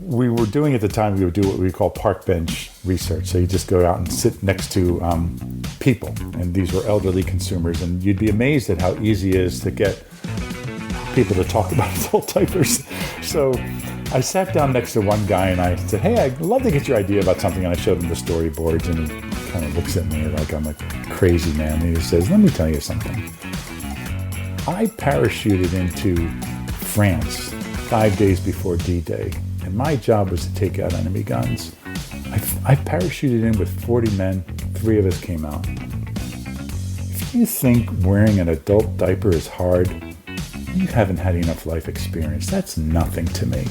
We were doing at the time, we would do what we call park bench research. So you just go out and sit next to people, and these were elderly consumers, and you'd be amazed at how easy it is to get people to talk about adult diapers. So I sat down next to one guy and I said, hey, I'd love to get your idea about something. And I showed him the storyboards, and he kind of looks at me like I'm a crazy man. And he says, let me tell you something. I parachuted into France 5 days before D-Day, and my job was to take out enemy guns. I parachuted in with 40 men, 3 of us came out. If you think wearing an adult diaper is hard, you haven't had enough life experience. That's nothing to me.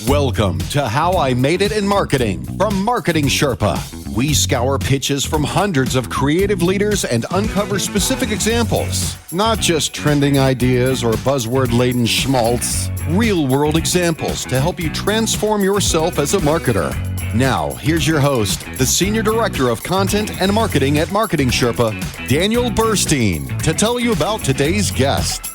Welcome to How I Made It in Marketing from Marketing Sherpa. We scour pitches from hundreds of creative leaders and uncover specific examples. Not just trending ideas or buzzword-laden schmaltz. Real-world examples to help you transform yourself as a marketer. Now, here's your host, the Senior Director of Content and Marketing at Marketing Sherpa, Daniel Burstein, to tell you about today's guest.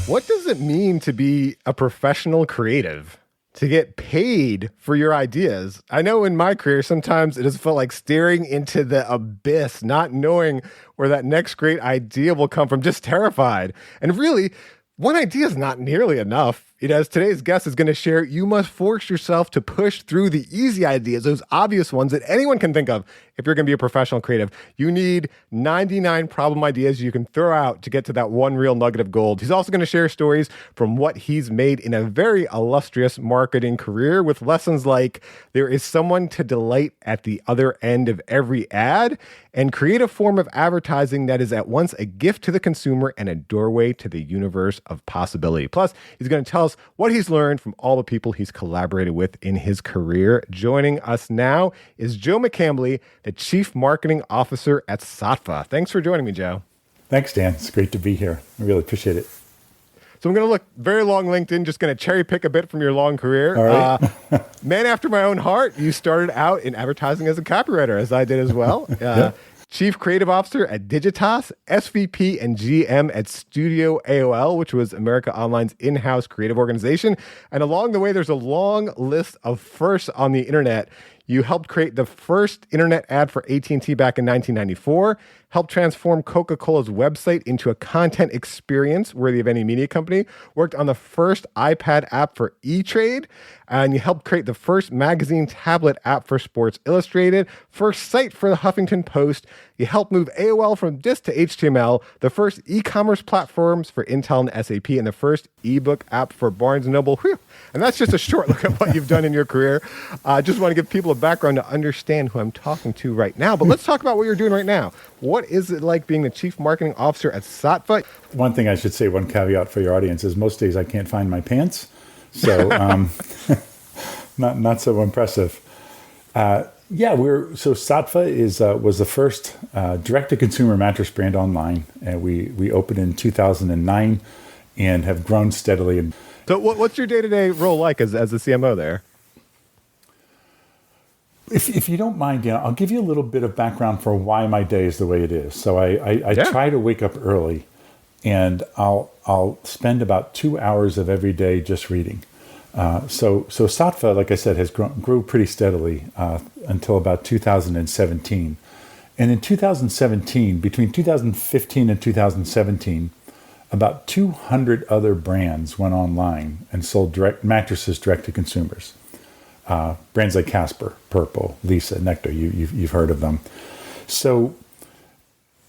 What does it mean to be a professional creative? To get paid for your ideas? I know in my career, sometimes it has felt like staring into the abyss, not knowing where that next great idea will come from, just terrified. And really, one idea is not nearly enough. As today's guest is going to share, you must force yourself to push through the easy ideas, those obvious ones that anyone can think of if you're going to be a professional creative. You need 99 problem ideas you can throw out to get to that one real nugget of gold. He's also going to share stories from what he's made in a very illustrious marketing career with lessons like there is someone to delight at the other end of every ad, and create a form of advertising that is at once a gift to the consumer and a doorway to the universe of possibility. Plus, he's going to tell us what he's learned from all the people he's collaborated with in his career. Joining us now is Joe McCambly, the Chief Marketing Officer at Saatva. Thanks for joining me, Joe. Thanks, Dan. It's great to be here. I really appreciate it. So I'm going to look very long LinkedIn, just going to cherry pick a bit from your long career. All right. Man after my own heart, you started out in advertising as a copywriter, as I did as well. Yep. Chief Creative Officer at Digitas, SVP and GM at Studio AOL, which was America Online's in-house creative organization. And along the way, there's a long list of firsts on the internet. You helped create the first internet ad for AT&T back in 1994, helped transform Coca-Cola's website into a content experience worthy of any media company, worked on the first iPad app for E-Trade, and you helped create the first magazine tablet app for Sports Illustrated, first site for the Huffington Post. You helped move AOL from disk to HTML, the first e-commerce platforms for Intel and SAP, and the first ebook app for Barnes & Noble. Whew. And that's just a short look at what you've done in your career. I just want to give people a background to understand who I'm talking to right now. But let's talk about what you're doing right now. What is it like being the Chief Marketing Officer at Saatva? One thing I should say, one caveat for your audience, is most days I can't find my pants. So not so impressive. Saatva was the first direct-to-consumer mattress brand online. And we opened in 2009 and have grown steadily. So what's your day-to-day role like as the CMO there? If you don't mind, I'll give you a little bit of background for why my day is the way it is. So I try to wake up early, and I'll spend about 2 hours of every day just reading. So Saatva, like I said, has grew pretty steadily until about 2017. And in 2017, between 2015 and 2017, about 200 other brands went online and sold mattresses direct to consumers. Brands like Casper, Purple, Lisa, Nectar, you've heard of them. So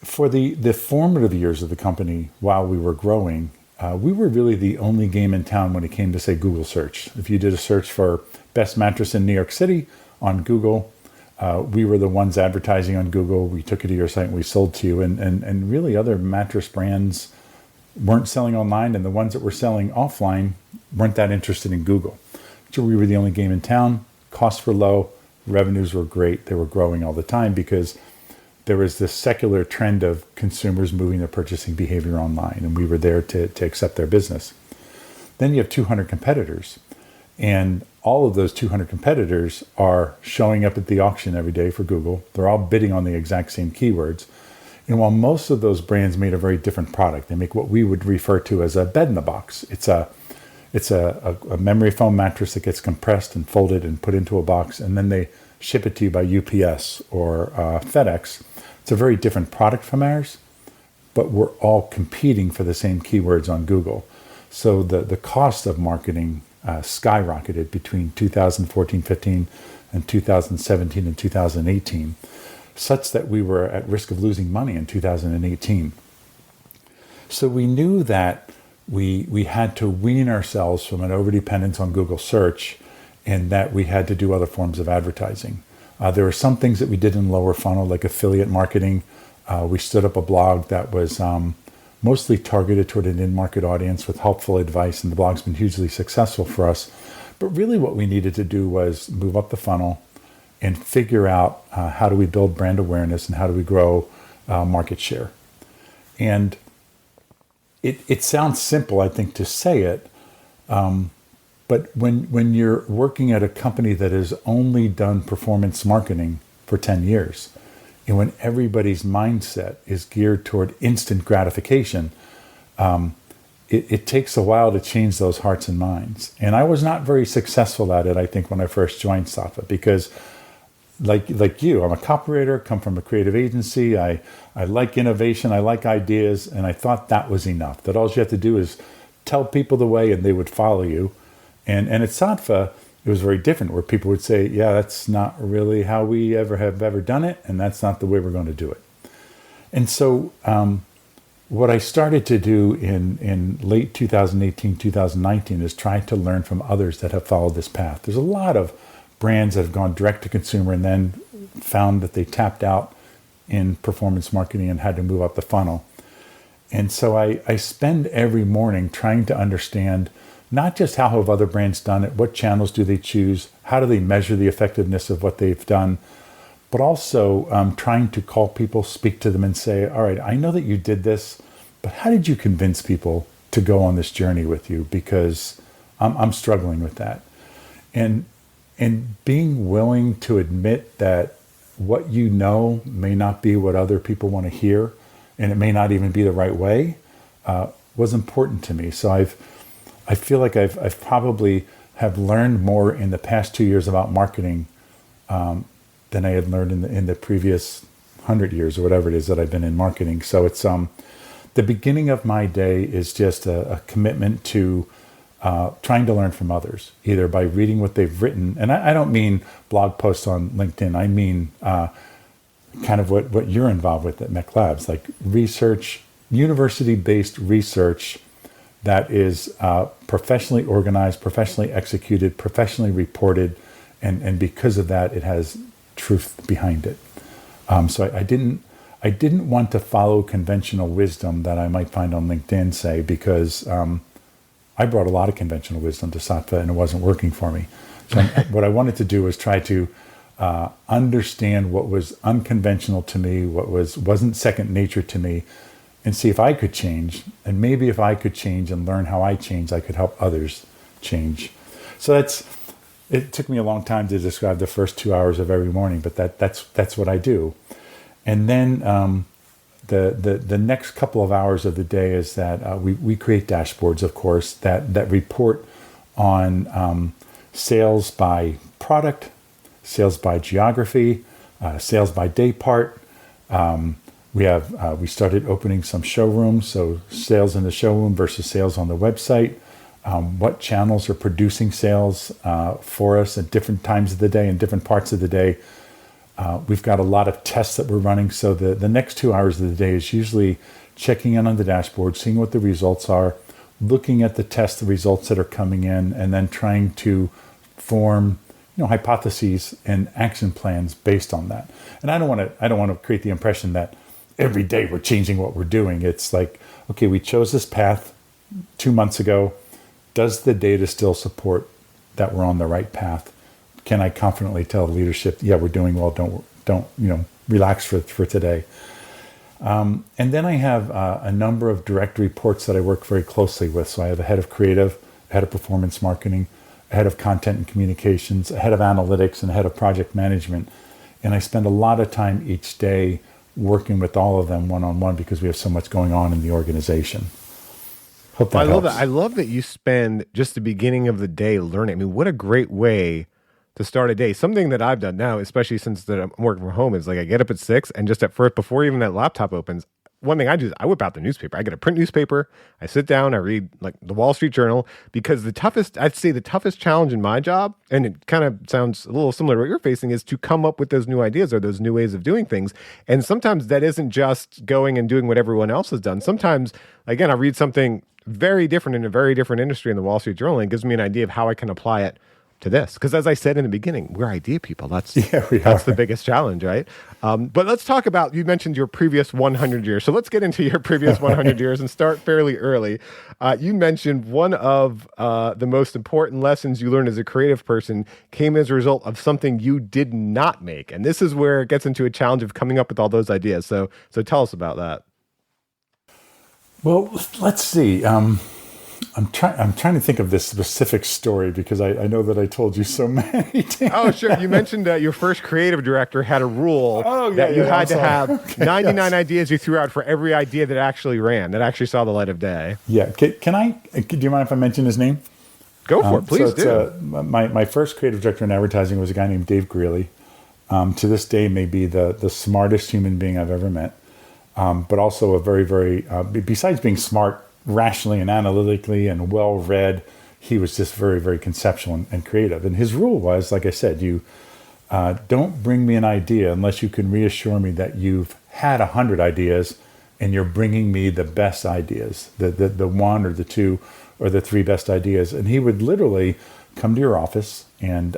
for the formative years of the company, while we were growing, we were really the only game in town when it came to, say, Google search. If you did a search for best mattress in New York City on Google, we were the ones advertising on Google. We took it to your site and we sold to you. And really other mattress brands weren't selling online, and the ones that were selling offline weren't that interested in Google. So we were the only game in town. Costs were low. Revenues were great. They were growing all the time because there was this secular trend of consumers moving their purchasing behavior online, and we were there to accept their business. Then you have 200 competitors, and all of those 200 competitors are showing up at the auction every day for Google. They're all bidding on the exact same keywords. And while most of those brands made a very different product, they make what we would refer to as a bed in a box. It's a memory foam mattress that gets compressed and folded and put into a box, and then they ship it to you by UPS or FedEx. It's a very different product from ours, but we're all competing for the same keywords on Google. So the cost of marketing skyrocketed between 2014-15 and 2017 and 2018, such that we were at risk of losing money in 2018. So we knew that we had to wean ourselves from an overdependence on Google search, and that we had to do other forms of advertising. There were some things that we did in lower funnel, like affiliate marketing. We stood up a blog that was mostly targeted toward an in-market audience with helpful advice, and the blog's been hugely successful for us. But really what we needed to do was move up the funnel and figure out how do we build brand awareness and how do we grow market share. And it sounds simple, I think, to say it, but when you're working at a company that has only done performance marketing for 10 years, and when everybody's mindset is geared toward instant gratification, it takes a while to change those hearts and minds. And I was not very successful at it, I think, when I first joined Sattva, because like you, I'm a copywriter, come from a creative agency. I like innovation, I like ideas, and I thought that was enough, that all you have to do is tell people the way and they would follow you. And at Sattva, it was very different, where people would say, yeah, that's not really how we have ever done it, and that's not the way we're going to do it. And so what I started to do in late 2018, 2019 is try to learn from others that have followed this path. There's a lot of brands that have gone direct to consumer and then found that they tapped out in performance marketing and had to move up the funnel. And so I spend every morning trying to understand not just how have other brands done it, what channels do they choose, how do they measure the effectiveness of what they've done, but also trying to call people, speak to them and say, all right, I know that you did this, but how did you convince people to go on this journey with you? Because I'm struggling with that. And being willing to admit that what you know may not be what other people want to hear, and it may not even be the right way, was important to me. So I feel like I've probably have learned more in the past 2 years about marketing than I had learned in the previous 100 years or whatever it is that I've been in marketing. So it's the beginning of my day is just a commitment to trying to learn from others, either by reading what they've written. And I don't mean blog posts on LinkedIn. I mean kind of what you're involved with at Mech Labs, like research, university-based research that is professionally organized, professionally executed, professionally reported, and because of that, it has truth behind it. So I didn't want to follow conventional wisdom that I might find on LinkedIn, say, because I brought a lot of conventional wisdom to Sattva and it wasn't working for me. So what I wanted to do was try to understand what was unconventional to me, what wasn't second nature to me, and see if I could change. And maybe if I could change and learn how I change, I could help others change. So it took me a long time to describe the first 2 hours of every morning, but that's what I do. And then the next couple of hours of the day is that we create dashboards, of course, that report on sales by product, sales by geography, sales by day part. We started opening some showrooms, so sales in the showroom versus sales on the website. What channels are producing sales for us at different times of the day and different parts of the day. We've got a lot of tests that we're running, so the next 2 hours of the day is usually checking in on the dashboard, seeing what the results are, looking at the results that are coming in, and then trying to form hypotheses and action plans based on that. And I don't want to create the impression that every day we're changing what we're doing. It's like, okay, we chose this path 2 months ago. Does the data still support that we're on the right path? Can I confidently tell leadership, yeah, we're doing well, don't relax for today. And then I have a number of direct reports that I work very closely with. So I have a head of creative, a head of performance marketing, a head of content and communications, a head of analytics, and a head of project management. And I spend a lot of time each day working with all of them one-on-one because we have so much going on in the organization. Hope that helps. Love that. I love that you spend just the beginning of the day learning. I mean, what a great way to start a day. Something that I've done now, especially since that I'm working from home, is like I get up at 6 and just at first, before even that laptop opens, one thing I do is I whip out the newspaper. I get a print newspaper. I sit down. I read like the Wall Street Journal, because I'd say the toughest challenge in my job, and it kind of sounds a little similar to what you're facing, is to come up with those new ideas or those new ways of doing things. And sometimes that isn't just going and doing what everyone else has done. Sometimes, again, I read something very different in a very different industry in the Wall Street Journal, and it gives me an idea of how I can apply it to this. Because as I said in the beginning, we're idea people. That's the biggest challenge, right? But let's talk about, you mentioned your previous 100 years. So let's get into your previous 100 years and start fairly early. You mentioned one of the most important lessons you learned as a creative person came as a result of something you did not make. And this is where it gets into a challenge of coming up with all those ideas. So tell us about that. Well, let's see. I'm trying to think of this specific story because I know that I told you so many times. Oh, sure. You mentioned that your first creative director had a rule that you had to have 99 ideas you threw out for every idea that actually ran, that actually saw the light of day. Yeah. Do you mind if I mention his name? Go for it. Please do. My first creative director in advertising was a guy named Dave Greeley. To this day, may be the smartest human being I've ever met. But also a very, very, besides being smart, rationally and analytically and well-read, he was just very, very conceptual and creative. And his rule was, like I said, you don't bring me an idea unless you can reassure me that you've had 100 ideas and you're bringing me the best ideas, the one or the two or the three best ideas. And he would literally come to your office and,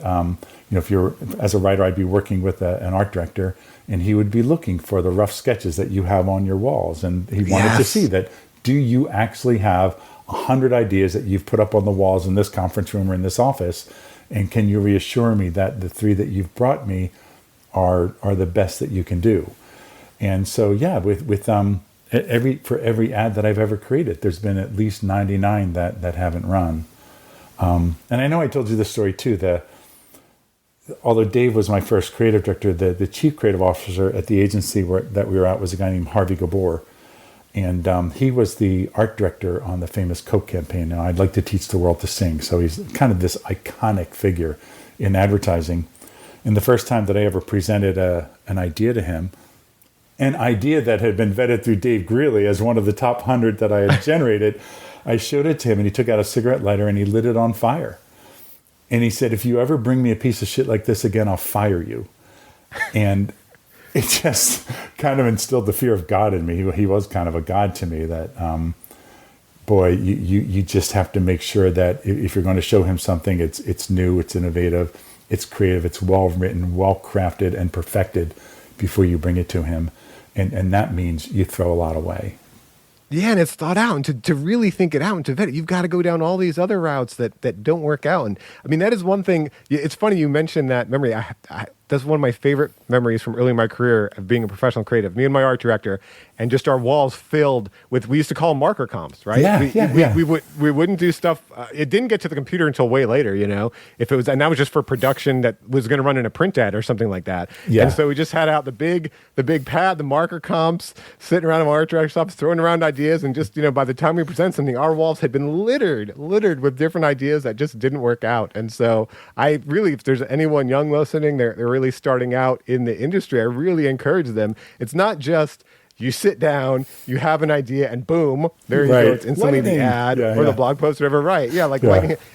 if you're, as a writer, I'd be working with an art director, and he would be looking for the rough sketches that you have on your walls. And he wanted to see that, do you actually have 100 ideas that you've put up on the walls in this conference room or in this office? And can you reassure me that the three that you've brought me are the best that you can do? And so, for every ad that I've ever created, there's been at least 99 that haven't run. And I know I told you this story too, although Dave was my first creative director, the chief creative officer at the agency that we were at was a guy named Harvey Gabor. And he was the art director on the famous Coke campaign. Now, I'd like to teach the world to sing. So he's kind of this iconic figure in advertising. And the first time that I ever presented an idea to him, an idea that had been vetted through Dave Greeley as one of the top 100 that I had generated, I showed it to him, and he took out a cigarette lighter and he lit it on fire. And he said, "If you ever bring me a piece of shit like this again, I'll fire you." And it just kind of instilled the fear of God in me. He was kind of a God to me, that, you just have to make sure that if you're going to show him something, it's new, it's innovative, it's creative, it's well written, well crafted, and perfected before you bring it to him. And that means you throw a lot away. Yeah, and it's thought out, and to really think it out and to vet it, you've got to go down all these other routes that don't work out. And I mean, that is one thing. It's funny you mentioned that memory. That's one of my favorite memories from early in my career of being a professional creative. Me and my art director, and just our walls filled with, we used to call them marker comps, right? We wouldn't do stuff. It didn't get to the computer until way later, if it was, and that was just for production that was going to run in a print ad or something like that. Yeah. And so we just had out the big pad, the marker comps, sitting around in my art director's office, throwing around ideas. And just, by the time we present something, our walls had been littered with different ideas that just didn't work out. And so I really, if there's anyone young listening, they're really starting out in the industry, I really encourage them. It's not just you sit down, you have an idea, and boom, there you go. It's instantly the ad or the blog post or whatever. Right. Yeah.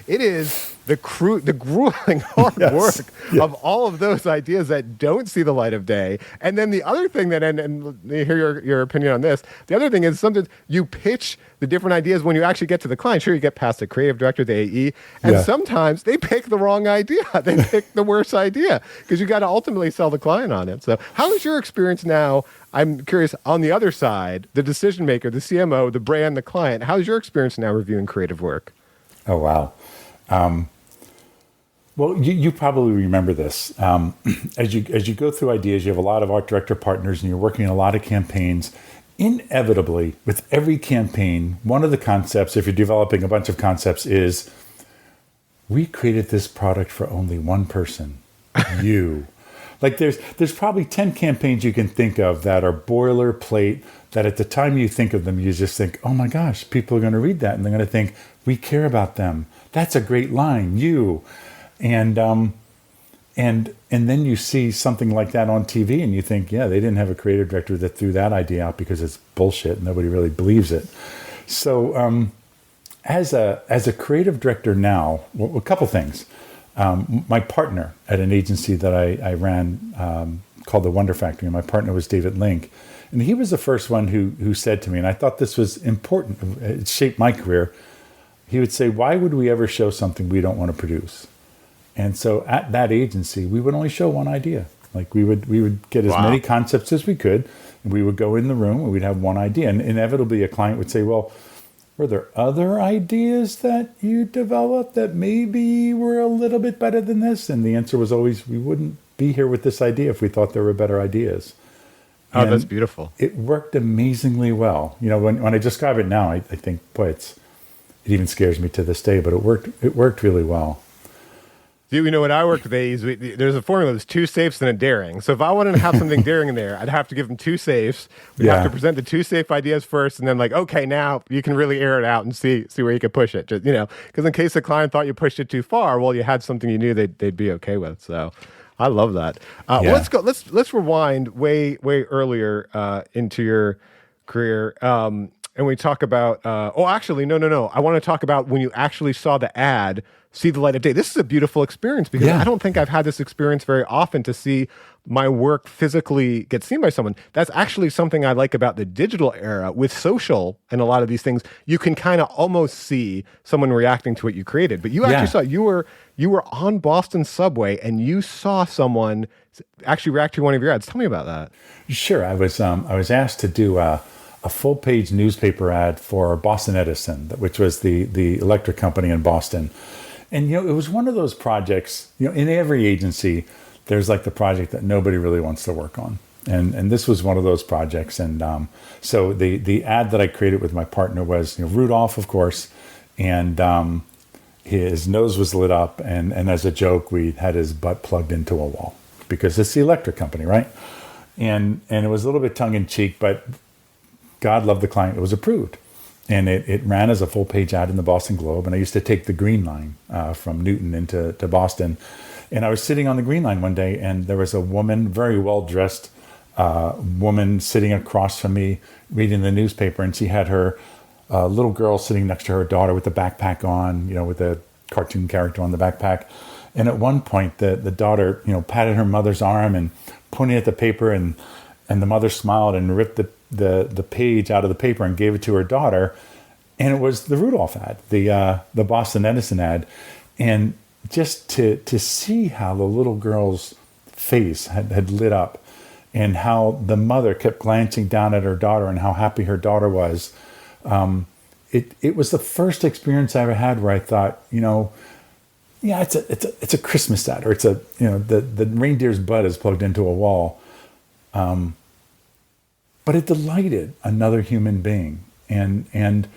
It is the grueling hard work of all of those ideas that don't see the light of day. And then the other thing that, and hear your opinion on this, the other thing is sometimes you pitch the different ideas when you actually get to the client. Sure, you get past the creative director, the AE, and sometimes they pick the wrong idea. They pick the worst idea because you got to ultimately sell the client on it. So how is your experience now? I'm curious, on the other side, the decision maker, the CMO, the brand, the client, how's your experience now reviewing creative work? Oh, wow. Well, you probably remember this. As you go through ideas, you have a lot of art director partners and you're working on a lot of campaigns. Inevitably, with every campaign, one of the concepts, if you're developing a bunch of concepts, is we created this product for only one person, you. Like there's probably 10 campaigns you can think of that are boilerplate, that at the time you think of them, you just think, oh my gosh, people are going to read that and they're going to think, we care about them. That's a great line, you. And then you see something like that on TV and you think, yeah, they didn't have a creative director that threw that idea out because it's bullshit. Nobody really believes it. So as a creative director now, well, a couple things. My partner at an agency that I ran called The Wonder Factory, and my partner was David Link. And he was the first one who said to me, and I thought this was important, it shaped my career. He would say, why would we ever show something we don't want to produce? And so at that agency, we would only show one idea. Like we would get as many concepts as we could, and we would go in the room and we'd have one idea. And inevitably a client would say, well, were there other ideas that you developed that maybe were a little bit better than this? And the answer was always, we wouldn't be here with this idea if we thought there were better ideas. Oh, And that's beautiful. it worked amazingly well. You know, when I describe it now, I think, boy, it even scares me to this day, but it worked really well. You know, when I worked with A's, there's a formula. There's 2 safes and a daring. So if I wanted to have something daring in there, I'd have to give them 2 safes. We'd have to present the 2 safe ideas first, and then like, okay, now you can really air it out and see where you can push it. Just, you know, because in case the client thought you pushed it too far, well, you had something you knew they'd be okay with. So I love that. Well, let's rewind way earlier into your career. And we talk about, actually, no. I want to talk about when you actually saw the ad see the light of day. This is a beautiful experience because I don't think I've had this experience very often, to see my work physically get seen by someone. That's actually something I like about the digital era. With social and a lot of these things, you can kind of almost see someone reacting to what you created. But you actually saw, you were on Boston subway and you saw someone actually react to one of your ads. Tell me about that. Sure. I was asked to do a full-page newspaper ad for Boston Edison, which was the electric company in Boston. And, you know, it was one of those projects, you know, in every agency, there's like the project that nobody really wants to work on. And this was one of those projects. And so the ad that I created with my partner was, you know, Rudolph, of course, and his nose was lit up. And as a joke, we had his butt plugged into a wall because it's the electric company, right? And it was a little bit tongue-in-cheek, but God loved the client. It was approved. And it ran as a full-page ad in the Boston Globe. And I used to take the Green Line from Newton into Boston. And I was sitting on the Green Line one day, and there was a woman, very well-dressed woman, sitting across from me reading the newspaper. And she had her little girl sitting next to her daughter with the backpack on, you know, with a cartoon character on the backpack. And at one point, the daughter, you know, patted her mother's arm and pointed at the paper, and the mother smiled and ripped the page out of the paper and gave it to her daughter, and it was the Rudolph ad, the Boston Edison ad. And just to see how the little girl's face had lit up, and how the mother kept glancing down at her daughter and how happy her daughter was, it was the first experience I ever had where I thought, you know, yeah, it's a Christmas ad, or it's a, you know, the reindeer's butt is plugged into a wall. But it delighted another human being. And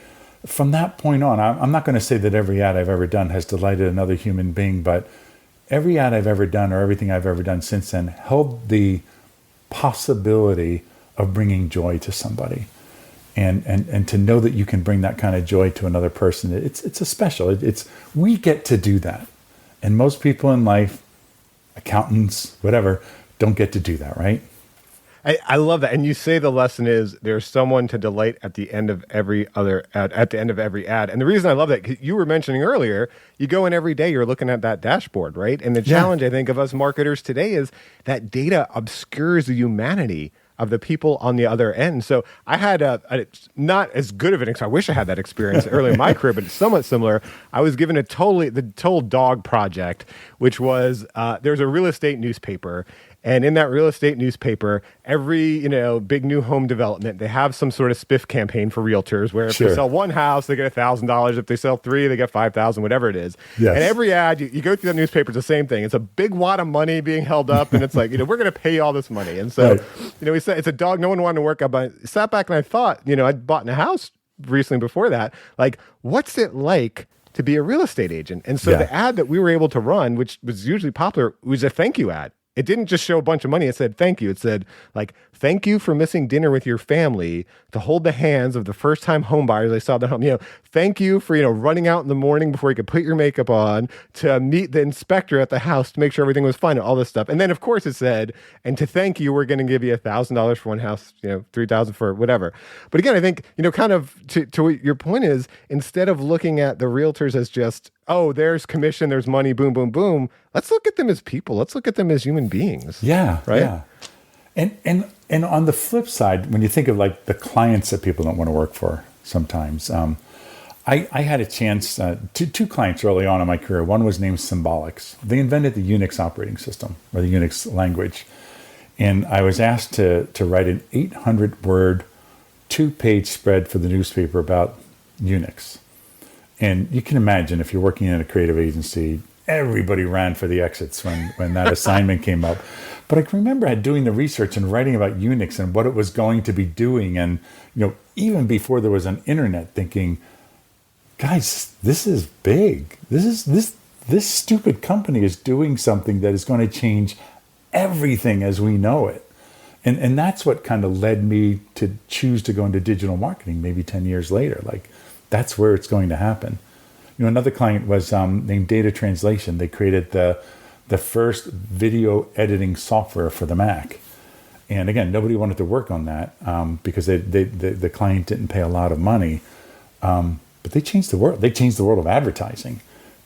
from that point on, I'm not going to say that every ad I've ever done has delighted another human being, but every ad I've ever done, or everything I've ever done since then, held the possibility of bringing joy to somebody. And to know that you can bring that kind of joy to another person, it's a special. We get to do that. And most people in life, accountants, whatever, don't get to do that, right? I love that. And you say the lesson is there's someone to delight at the end of every other ad, at the end of every ad. And the reason I love that, 'cause you were mentioning earlier, you go in every day, you're looking at that dashboard, right? And the challenge, I think, of us marketers today is that data obscures the humanity of the people on the other end. So I had not as good of an experience. I wish I had that experience early in my career, but it's somewhat similar. I was given the total dog project, which was there's a real estate newspaper. And in that real estate newspaper, every, big new home development, they have some sort of spiff campaign for realtors where if they sell one house, they get $1,000. If they sell 3, they get $5,000, whatever it is. Yes. And every ad, you go through that newspaper, it's the same thing. It's a big wad of money being held up, and it's like, we're going to pay you all this money. And so, we said it's a dog no one wanted to work up. I sat back and I thought, I'd bought in a house recently before that. Like, what's it like to be a real estate agent? And so the ad that we were able to run, which was usually popular, was a thank you ad. it didn't just show a bunch of money. It said, thank you. It said, like, thank you for missing dinner with your family, to hold the hands of the first time home buyers I saw their home. Thank you for, running out in the morning before you could put your makeup on, to meet the inspector at the house to make sure everything was fine, and all this stuff. And then, of course, it said, and to thank you, we're going to give you $1,000 for one house, $3,000 for whatever. But again, I think, kind of to what your point is, instead of looking at the realtors as just, oh, there's commission, there's money, boom, boom, boom. Let's look at them as people. Let's look at them as human beings. Yeah. Right. Yeah. And on the flip side, when you think of like the clients that people don't want to work for sometimes, I had a chance, two clients early on in my career. One was named Symbolics. They invented the Unix operating system, or the Unix language. And I was asked to write an 800-word, 2-page spread for the newspaper about Unix. And you can imagine, if you're working in a creative agency, everybody ran for the exits when that assignment came up. But I remember doing the research and writing about Unix and what it was going to be doing. And, even before there was an internet, thinking, guys, this is big. This stupid company is doing something that is going to change everything as we know it. And that's what kind of led me to choose to go into digital marketing maybe 10 years later. Like, that's where it's going to happen. Another client was named Data Translation. They created the first video editing software for the Mac. And again, nobody wanted to work on that because the client didn't pay a lot of money. But they changed the world. They changed the world of advertising.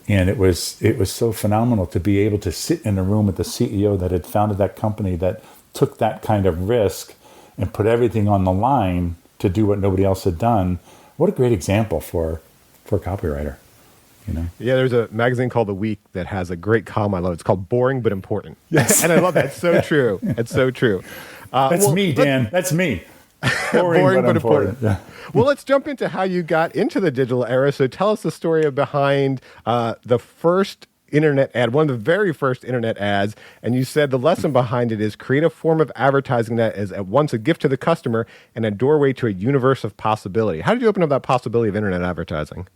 And it was so phenomenal to be able to sit in a room with the CEO that had founded that company, that took that kind of risk and put everything on the line to do what nobody else had done. What a great example for a copywriter. Yeah, there's a magazine called The Week that has a great column I love. It's called Boring But Important. Yes. And I love that. It's so true. It's so true. That's me, Dan. That's me. Boring but important. Yeah. Well, let's jump into how you got into the digital era. So tell us the story behind the first internet ad, one of the very first internet ads. And you said the lesson behind it is create a form of advertising that is at once a gift to the customer and a doorway to a universe of possibility. How did you open up that possibility of internet advertising?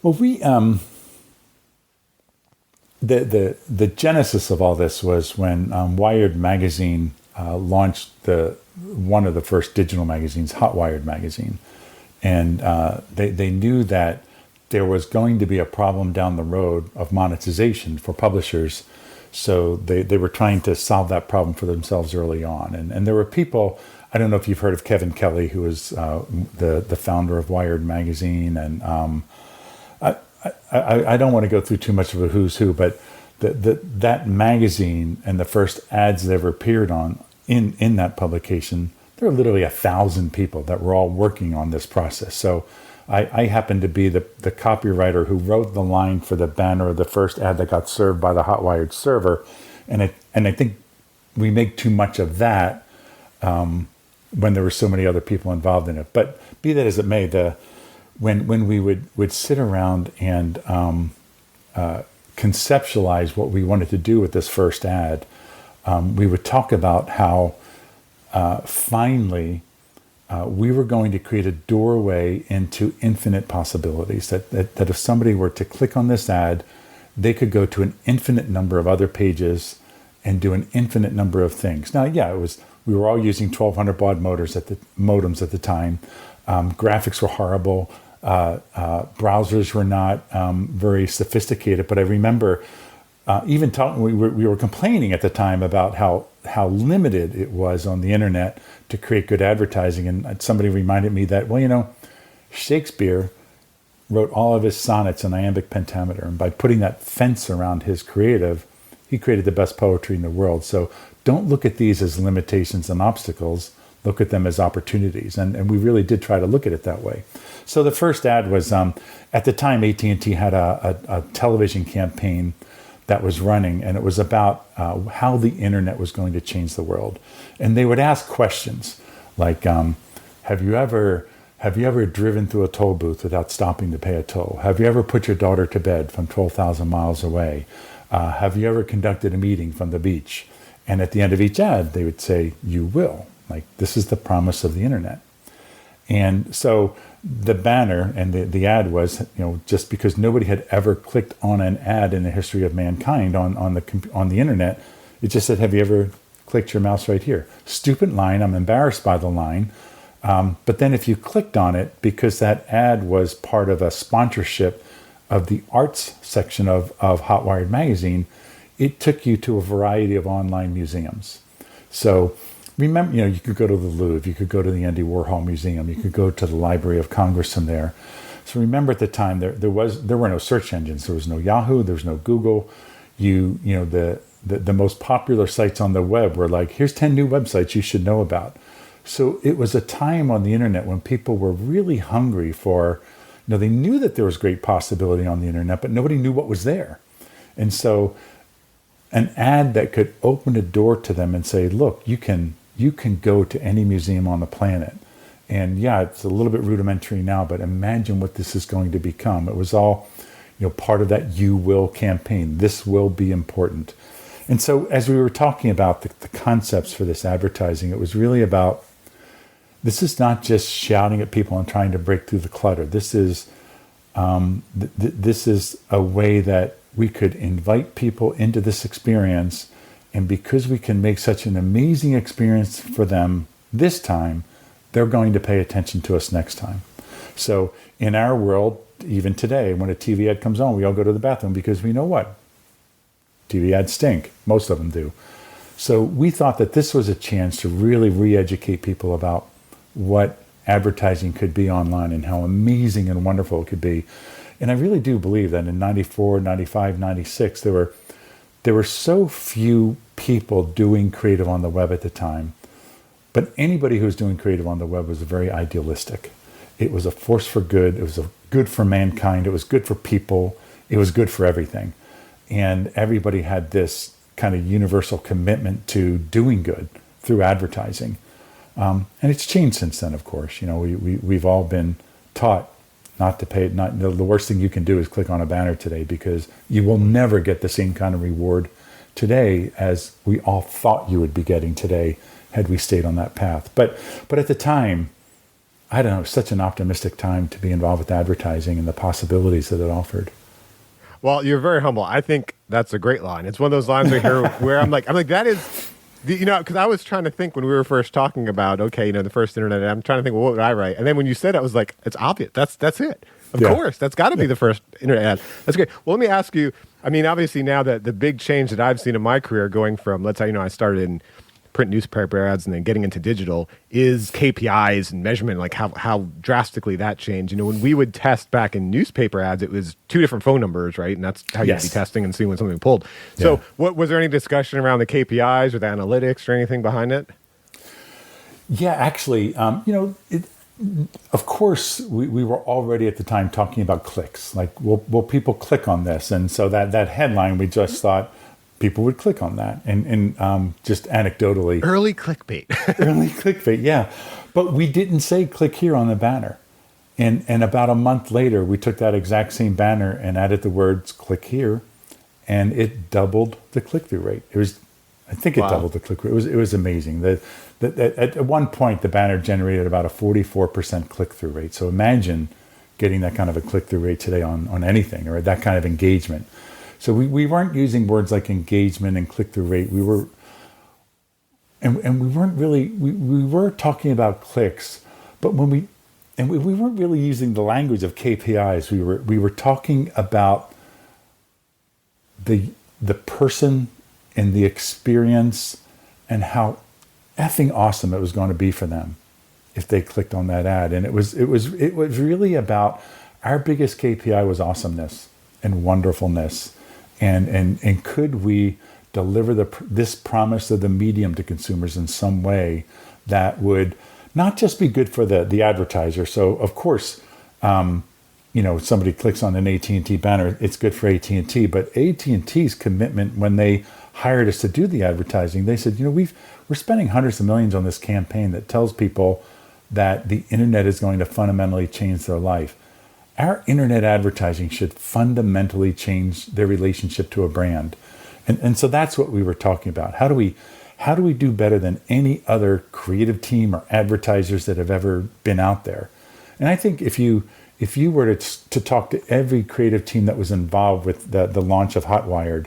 Well, the genesis of all this was when Wired magazine launched one of the first digital magazines, Hot Wired magazine, and they knew that there was going to be a problem down the road of monetization for publishers, so they were trying to solve that problem for themselves early on. And there were people. I don't know if you've heard of Kevin Kelly, who was the founder of Wired magazine, and I don't want to go through too much of a who's who, but that magazine and the first ads that ever appeared on in that publication, there were literally 1,000 people that were all working on this process. So I happened to be the copywriter who wrote the line for the banner of the first ad that got served by the Hot Wired server, and I think we make too much of that when there were so many other people involved in it. But be that as it may, when we would sit around and conceptualize what we wanted to do with this first ad, we would talk about how finally we were going to create a doorway into infinite possibilities, that if somebody were to click on this ad, they could go to an infinite number of other pages and do an infinite number of things. Now, yeah, we were all using 1200 baud modems at the time. Graphics were horrible. Browsers were not very sophisticated, but I remember even talking. We were complaining at the time about how limited it was on the internet to create good advertising, and somebody reminded me that, well, Shakespeare wrote all of his sonnets in iambic pentameter, and by putting that fence around his creative, he created the best poetry in the world. So don't look at these as limitations and obstacles. Look at them as opportunities. And we really did try to look at it that way. So the first ad was, at the time, AT&T had a television campaign that was running, and it was about how the internet was going to change the world. And they would ask questions like, have you ever driven through a toll booth without stopping to pay a toll? Have you ever put your daughter to bed from 12,000 miles away? Have you ever conducted a meeting from the beach? And at the end of each ad, they would say, you will. Like, this is the promise of the internet. And so the banner and the ad was, just because nobody had ever clicked on an ad in the history of mankind on the internet, It just said, have you ever clicked your mouse right here? Stupid line. I'm embarrassed by the line. But then if you clicked on it, because that ad was part of a sponsorship of the arts section of Hotwired magazine, it took you to a variety of online museums. So remember, you could go to the Louvre, you could go to the Andy Warhol Museum, you could go to the Library of Congress in there. So remember at the time there were no search engines. There was no Yahoo, there was no Google. The most popular sites on the web were like, here's 10 new websites you should know about. So it was a time on the internet when people were really hungry for, they knew that there was great possibility on the internet, but nobody knew what was there. And so an ad that could open a door to them and say, look, you can go to any museum on the planet. And yeah, it's a little bit rudimentary now, but imagine what this is going to become. It was all, part of that You Will campaign. This will be important. And so as we were talking about the concepts for this advertising, it was really about, this is not just shouting at people and trying to break through the clutter. This is this is a way that we could invite people into this experience. And because we can make such an amazing experience for them this time, they're going to pay attention to us next time. So in our world, even today, when a TV ad comes on, we all go to the bathroom because we know what? TV ads stink. Most of them do. So we thought that this was a chance to really re-educate people about what advertising could be online and how amazing and wonderful it could be. And I really do believe that in 94, 95, 96, there were so few people doing creative on the web at the time. But anybody who was doing creative on the web was very idealistic. It was a force for good. It was a good for mankind. It was good for people. It was good for everything. And everybody had this kind of universal commitment to doing good through advertising. And it's changed since then, of course. We've all been taught not to pay. The worst thing you can do is click on a banner today, because you will never get the same kind of reward today as we all thought you would be getting today had we stayed on that path. But at the time, I don't know, such an optimistic time to be involved with advertising and the possibilities that it offered. Well, you're very humble. I think that's a great line. It's one of those lines right here where I'm like, that is, because I was trying to think when we were first talking about, the first internet, I'm trying to think, well, what would I write? And then when you said it, I was like, it's obvious. That's it. Of course, that's got to be the first internet ad. That's great. Well, let me ask you, obviously now that the big change that I've seen in my career going from, let's say, I started in print newspaper ads and then getting into digital, is KPIs and measurement, like how drastically that changed. When we would test back in newspaper ads, it was 2 different phone numbers, right? And that's how you'd be testing and seeing when something pulled. Yeah. So was there any discussion around the KPIs or the analytics or anything behind it? Yeah, actually, of course, we were already at the time talking about clicks. Like, will people click on this? And so that headline, we just thought people would click on that. And just anecdotally. Early clickbait. Early clickbait, yeah. But we didn't say click here on the banner. And about a month later, we took that exact same banner and added the words click here. And it doubled the click-through rate. I think it doubled the click-through. It was amazing. At one point, the banner generated about a 44% click-through rate. So imagine getting that kind of a click-through rate today on anything, or that kind of engagement. So we weren't using words like engagement and click-through rate. We were talking about clicks, but we weren't really using the language of KPIs. We were talking about the person and the experience and how effing awesome it was going to be for them if they clicked on that ad. And it was really about, our biggest KPI was awesomeness and wonderfulness. And could we deliver this promise of the medium to consumers in some way that would not just be good for the advertiser. So of course, somebody clicks on an AT&T banner, it's good for AT&T, but AT&T's commitment when they hired us to do the advertising, they said, we're spending hundreds of millions on this campaign that tells people that the internet is going to fundamentally change their life. Our internet advertising should fundamentally change their relationship to a brand. And so that's what we were talking about. How do we do better than any other creative team or advertisers that have ever been out there? And I think if you were to talk to every creative team that was involved with the launch of Hotwired,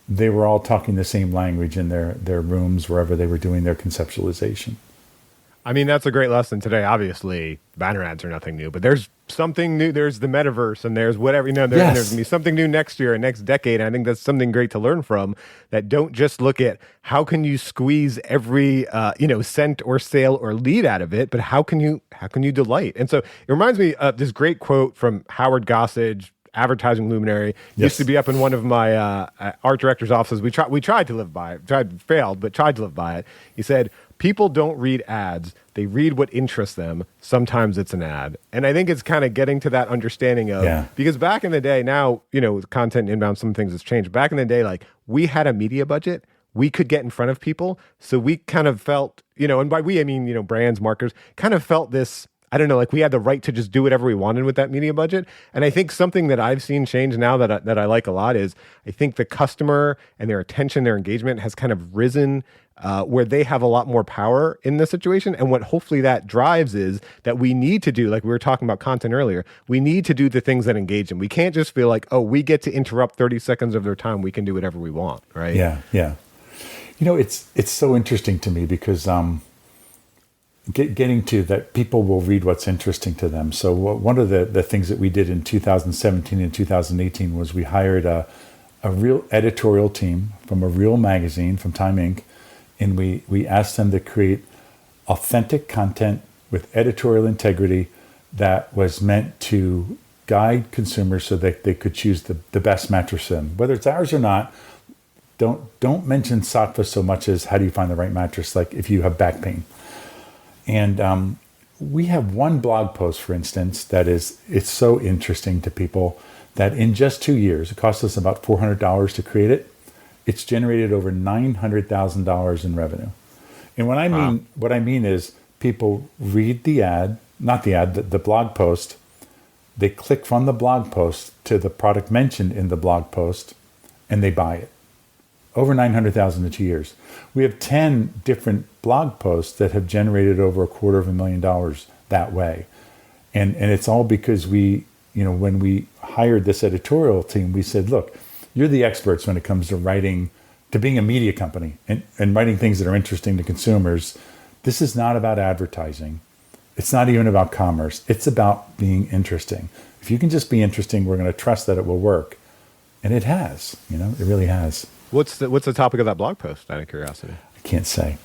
they were all talking the same language in their rooms wherever they were doing their conceptualization. I mean, that's a great lesson today. Obviously, banner ads are nothing new, but there's something new. There's the metaverse, and there's whatever, there's going to be something new next year and next decade. And I think that's something great to learn from, that don't just look at how can you squeeze every, cent or sale or lead out of it, but how can you delight? And so it reminds me of this great quote from Howard Gossage, advertising luminary. Used to be up in one of my art director's offices. We tried to live by it, failed, but tried to live by it. He said, "People don't read ads. They read what interests them. Sometimes it's an ad." And I think it's kind of getting to that understanding of, because back in the day, now, with content inbound, some things has changed. Back in the day, like, we had a media budget. We could get in front of people. So we kind of felt, and by we, I mean, brands, marketers, kind of felt this, I don't know, like we had the right to just do whatever we wanted with that media budget. And I think something that I've seen change now that I like a lot is, I think the customer and their attention, their engagement has kind of risen, where they have a lot more power in this situation. And what hopefully that drives is that we need to do, like we were talking about content earlier, we need to do the things that engage them. We can't just feel like, oh, we get to interrupt 30 seconds of their time. We can do whatever we want, right? Yeah, yeah. It's so interesting to me because getting to that, people will read what's interesting to them. So one of the things that we did in 2017 and 2018 was we hired a real editorial team from a real magazine, from Time Inc., and we asked them to create authentic content with editorial integrity that was meant to guide consumers so that they could choose the best mattress for them. Whether it's ours or not, don't mention Sattva so much as how do you find the right mattress, like if you have back pain. And we have one blog post, for instance, it's so interesting to people that in just 2 years, it cost us about $400 to create it. It's generated over $900,000 in revenue. And what I mean is people read the ad, not the ad, the blog post. They click from the blog post to the product mentioned in the blog post, and they buy it. Over 900,000 in 2 years. We have 10 different blog posts that have generated over $250,000 that way. And it's all because we, when we hired this editorial team, we said, look, you're the experts when it comes to writing, to being a media company and writing things that are interesting to consumers. This is not about advertising. It's not even about commerce. It's about being interesting. If you can just be interesting, we're going to trust that it will work. And it has, it really has. What's the topic of that blog post, out of curiosity? I can't say.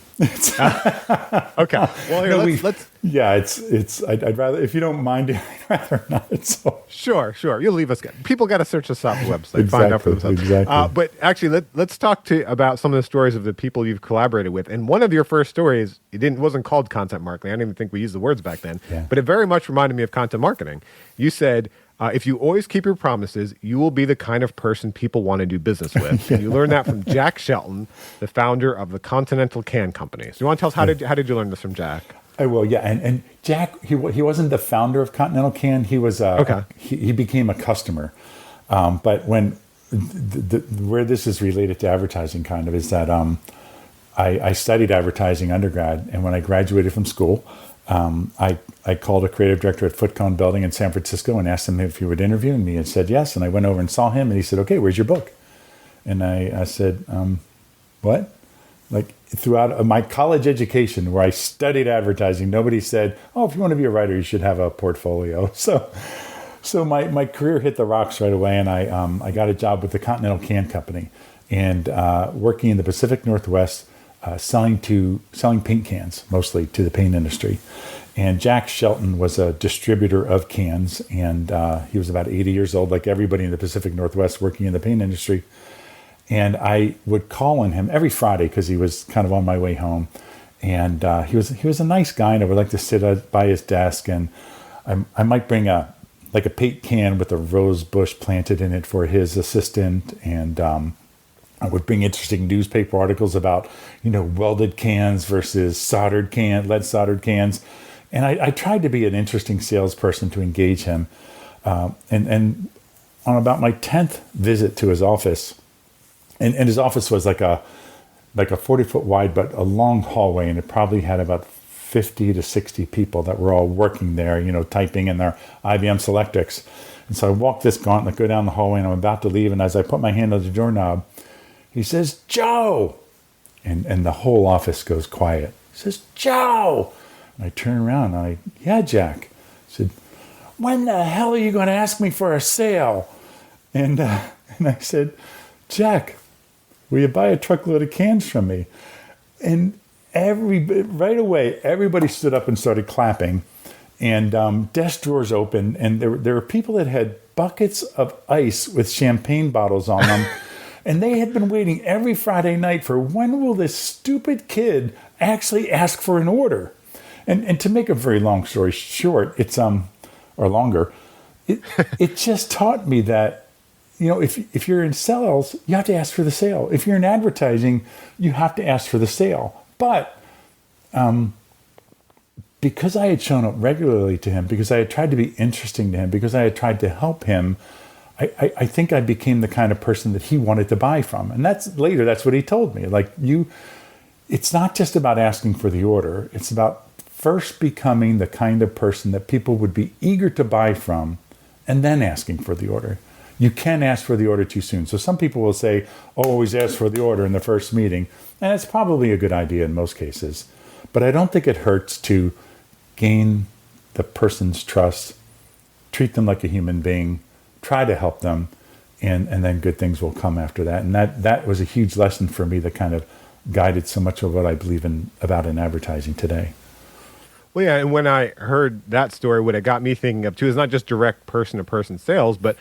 Okay. Well, here, let's. Yeah, I'd rather, if you don't mind, I'd rather not. So. Sure. You'll leave us. People got to search us up on the website, find out for themselves. Exactly. But actually, let's talk about some of the stories of the people you've collaborated with. And one of your first stories, wasn't called content marketing. I don't even think we used the words back then. Yeah. But it very much reminded me of content marketing. You said, if you always keep your promises, you will be the kind of person people want to do business with. And you learned that from Jack Shelton, the founder of the Continental Can Company. So you want to tell us how did you learn this from Jack? I will, yeah. And Jack, he wasn't the founder of Continental Can. He was he became a customer. But when where this is related to advertising, kind of, is that I studied advertising undergrad, and when I graduated from school, I called a creative director at Footcone Building in San Francisco and asked him if he would interview me, and said yes. And I went over and saw him, and he said, "Okay, where's your book?" And I said, "What?" Like, throughout my college education, where I studied advertising, nobody said, "Oh, if you want to be a writer, you should have a portfolio." So my career hit the rocks right away, and I got a job with the Continental Can Company, and working in the Pacific Northwest, selling paint cans, mostly to the paint industry. And Jack Shelton was a distributor of cans, and he was about 80 years old, like everybody in the Pacific Northwest working in the paint industry. And I would call on him every Friday because he was kind of on my way home. And he was a nice guy, and I would like to sit by his desk, and I might bring a paint can with a rose bush planted in it for his assistant, and I would bring interesting newspaper articles about, welded cans versus lead soldered cans. And I tried to be an interesting salesperson to engage him. And on about my 10th visit to his office, and his office was like a 40-foot wide, but a long hallway, and it probably had about 50 to 60 people that were all working there, typing in their IBM Selectrix. And so I walked this gauntlet, go down the hallway, and I'm about to leave. And as I put my hand on the doorknob, He says, Joe. And the whole office goes quiet. He says, Joe. And I turn around and yeah, Jack. I said, when the hell are you going to ask me for a sale? And I said, Jack, will you buy a truckload of cans from me? And right away, everybody stood up and started clapping. And desk drawers opened. And there were people that had buckets of ice with champagne bottles on them. And they had been waiting every Friday night for when will this stupid kid actually ask for an order? And to make a very long story short, it's or longer, it just taught me that, if you're in sales, you have to ask for the sale. If you're in advertising, you have to ask for the sale. But because I had shown up regularly to him, because I had tried to be interesting to him, because I had tried to help him, I think I became the kind of person that he wanted to buy from. And that's what he told me. It's not just about asking for the order. It's about first becoming the kind of person that people would be eager to buy from and then asking for the order. You can ask for the order too soon. So some people will say, always ask for the order in the first meeting. And it's probably a good idea in most cases. But I don't think it hurts to gain the person's trust, treat them like a human being, try to help them, and then good things will come after that. And that was a huge lesson for me that kind of guided so much of what I believe about in advertising today. Well, yeah, and when I heard that story, what it got me thinking of too is not just direct person-to-person sales, but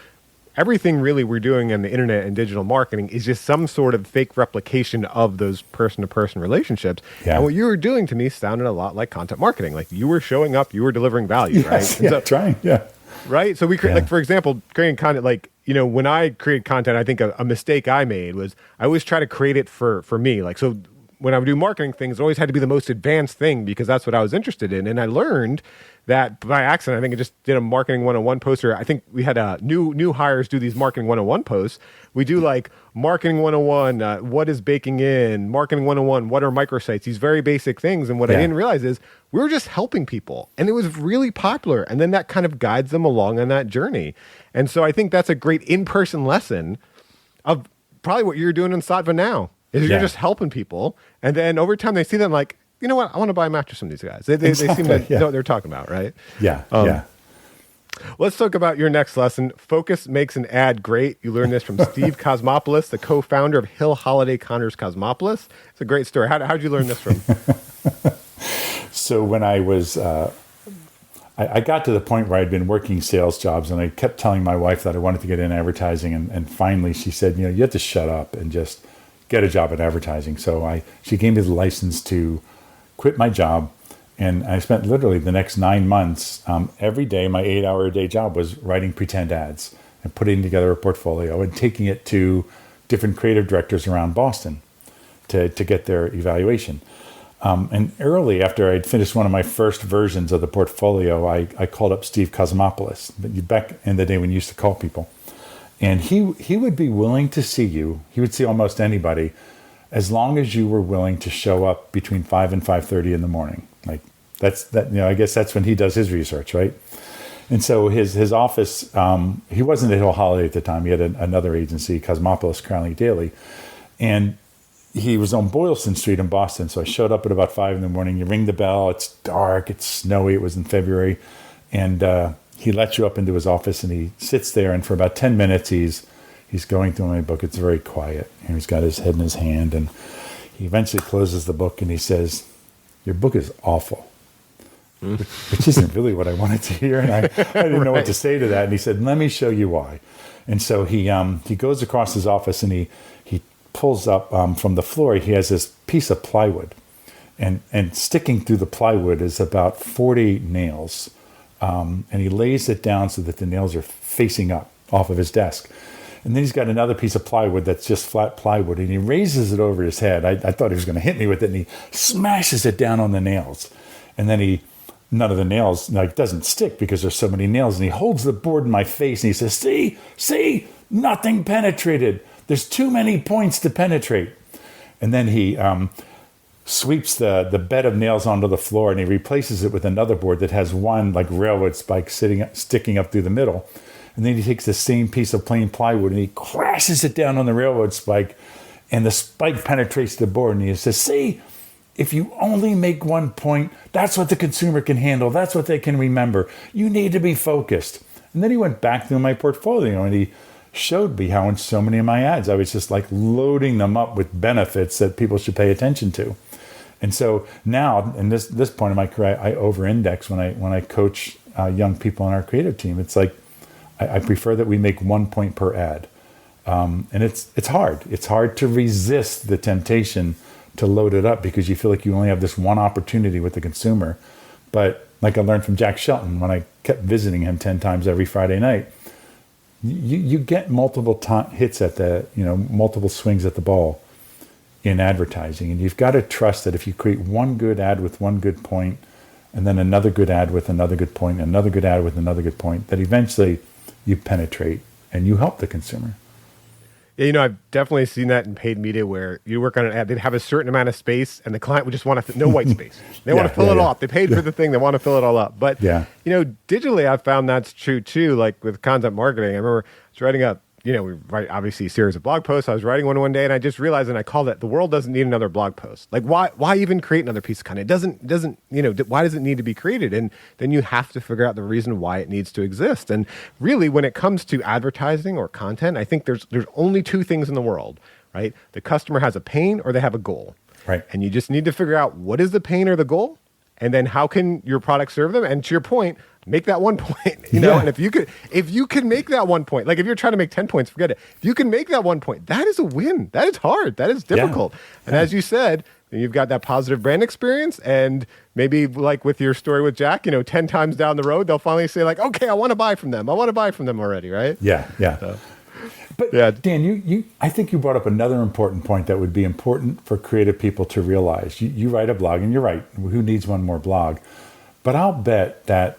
everything really we're doing in the internet and digital marketing is just some sort of fake replication of those person-to-person relationships. Yeah. And what you were doing to me sounded a lot like content marketing. Like you were showing up, you were delivering value, yes, right? Yeah, trying, yeah. Right? So we create, like, for example, creating content, like, when I create content, I think a mistake I made was I always try to create it for me. Like, so when I would do marketing things, it always had to be the most advanced thing because that's what I was interested in. And I learned that by accident. I think I just did a marketing 101 poster. I think we had new hires do these marketing 101 posts. We do like marketing 101, what is baking in, marketing 101, what are microsites, these very basic things. And what I didn't realize is we were just helping people and it was really popular. And then that kind of guides them along on that journey. And so I think that's a great in-person lesson of probably what you're doing in Sattva now is you're just helping people. And then over time they see them like, you know what? I want to buy a mattress from these guys. They seem to know what they're talking about, right? Yeah, Let's talk about your next lesson. Focus makes an ad great. You learned this from Steve Cosmopoulos, the co-founder of Hill Holiday Connors Cosmopoulos. It's a great story. How'd you learn this from? So when I was, I got to the point where I'd been working sales jobs and I kept telling my wife that I wanted to get in advertising. And finally she said, you have to shut up and just get a job in advertising. So she gave me the license to quit my job, and I spent literally the next 9 months, every day, my 8-hour-a-day job was writing pretend ads and putting together a portfolio and taking it to different creative directors around Boston to get their evaluation. And early after I'd finished one of my first versions of the portfolio, I called up Steve Cosmopoulos, back in the day when you used to call people. And he would be willing to see you. He would see almost anybody, as long as you were willing to show up between 5 and 5:30 in the morning. Like I guess that's when he does his research, right? And so his office, he wasn't at Hill Holiday at the time. He had another agency, Cosmopoulos Crowley Daily. And he was on Boylston Street in Boston. So I showed up at about 5 in the morning. You ring the bell. It's dark. It's snowy. It was in February. And he lets you up into his office and he sits there. And for about 10 minutes, he's going through my book. It's very quiet. And he's got his head in his hand. And he eventually closes the book and he says, "Your book is awful." Which isn't really what I wanted to hear. And I didn't know what to say to that. And he said, "Let me show you why." And so he goes across his office and he pulls up from the floor. He has this piece of plywood. And sticking through the plywood is about 40 nails. And he lays it down so that the nails are facing up off of his desk. And then he's got another piece of plywood that's just flat plywood, and he raises it over his head. I thought he was going to hit me with it, and he smashes it down on the nails. And then none of the nails doesn't stick because there's so many nails. And he holds the board in my face, and he says, see, nothing penetrated. There's too many points to penetrate. And then he sweeps the bed of nails onto the floor, and he replaces it with another board that has one like railroad spike sticking up through the middle. And then he takes the same piece of plain plywood and he crashes it down on the railroad spike. and the spike penetrates the board, and he says, see, if you only make one point, that's what the consumer can handle. That's what they can remember. You need to be focused. And then he went back through my portfolio and he showed me how in so many of my ads, I was just like loading them up with benefits that people should pay attention to. And so now, in this point in my career, I over-index when I coach young people on our creative team. It's like I prefer that we make 1 point per ad, and it's hard. It's hard to resist the temptation to load it up because you feel like you only have this one opportunity with the consumer. But like I learned from Jack Shelton when I kept visiting him 10 times every Friday night, you get multiple hits at multiple swings at the ball in advertising. And you've got to trust that if you create one good ad with one good point, and then another good ad with another good point, another good ad with another good point, that eventually you penetrate and you help the consumer. Yeah, I've definitely seen that in paid media where you work on an ad, they'd have a certain amount of space and the client would just want to, no white space. They want to fill it all up. They paid for the thing. They want to fill it all up. But, digitally, I've found that's true too. Like with content marketing, I remember I was writing up, we write obviously a series of blog posts. I was writing one day and I just realized, and I called it, the world doesn't need another blog post. Like why even create another piece of content? It doesn't, why does it need to be created? And then you have to figure out the reason why it needs to exist. And really when it comes to advertising or content, I think there's only two things in the world, right? The customer has a pain or they have a goal. Right. And you just need to figure out what is the pain or the goal, and then how can your product serve them? And to your point, make that 1 point, and if you can make that 1 point, like if you're trying to make 10 points, forget it. If you can make that 1 point, that is a win. That is hard. That is difficult. And as you said, you've got that positive brand experience, and maybe like with your story with Jack, 10 times down the road, they'll finally say like, okay, I want to buy from them. I want to buy from them already. Right. Yeah. So. But Dan, I think you brought up another important point that would be important for creative people to realize. You write a blog, and you're right. Who needs one more blog? But I'll bet that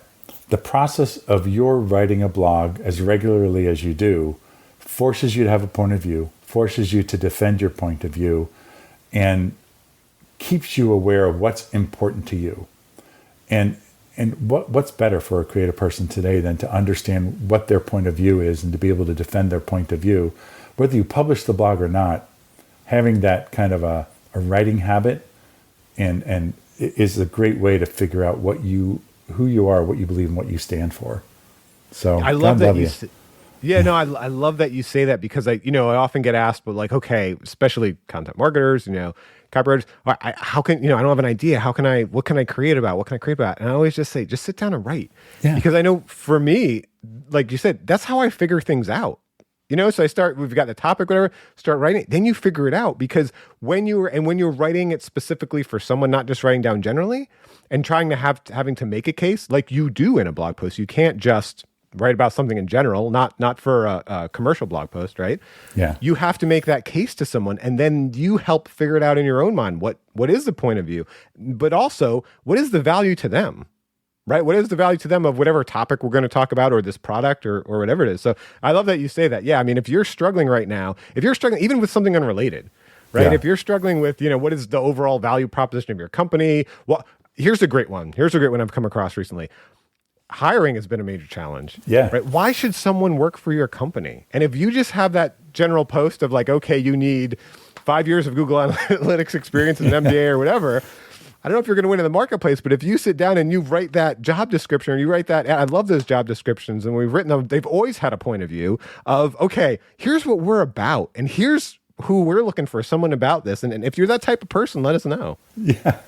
the process of your writing a blog as regularly as you do forces you to have a point of view, forces you to defend your point of view, and keeps you aware of what's important to you. And what's better for a creative person today than to understand what their point of view is and to be able to defend their point of view, whether you publish the blog or not. Having that kind of a writing habit and is a great way to figure out who you are, what you believe, and what you stand for. So I love that I love that you say that, because I often get asked, but like, okay, especially content marketers, copywriters, how can, I don't have an idea. What can I create about? What can I create about? And I always just say, just sit down and write. Yeah. Because I know for me, like you said, that's how I figure things out. So we've got the topic, whatever, start writing it. Then you figure it out, because when you're writing it specifically for someone, not just writing down generally and trying to having to make a case like you do in a blog post, you can't just write about something in general, not for a commercial blog post, right? Yeah. You have to make that case to someone, and then you help figure it out in your own mind. What is the point of view? But also, what is the value to them? Right? What is the value to them of whatever topic we're going to talk about, or this product, or whatever it is? So I love that you say that. Yeah, I mean, if you're struggling right now, even with something unrelated, right? Yeah. If you're struggling with, what is the overall value proposition of your company? Well, here's a great one. I've come across recently. Hiring has been a major challenge. Yeah. Right? Why should someone work for your company? And if you just have that general post of like, okay, you need 5 years of Google Analytics experience as an MBA or whatever, I don't know if you're going to win in the marketplace, but if you sit down and you write that job description, or you write that, I love those job descriptions, and we've written them, they've always had a point of view of, okay, here's what we're about, and here's who we're looking for, someone about this. And if you're that type of person, let us know. Yeah.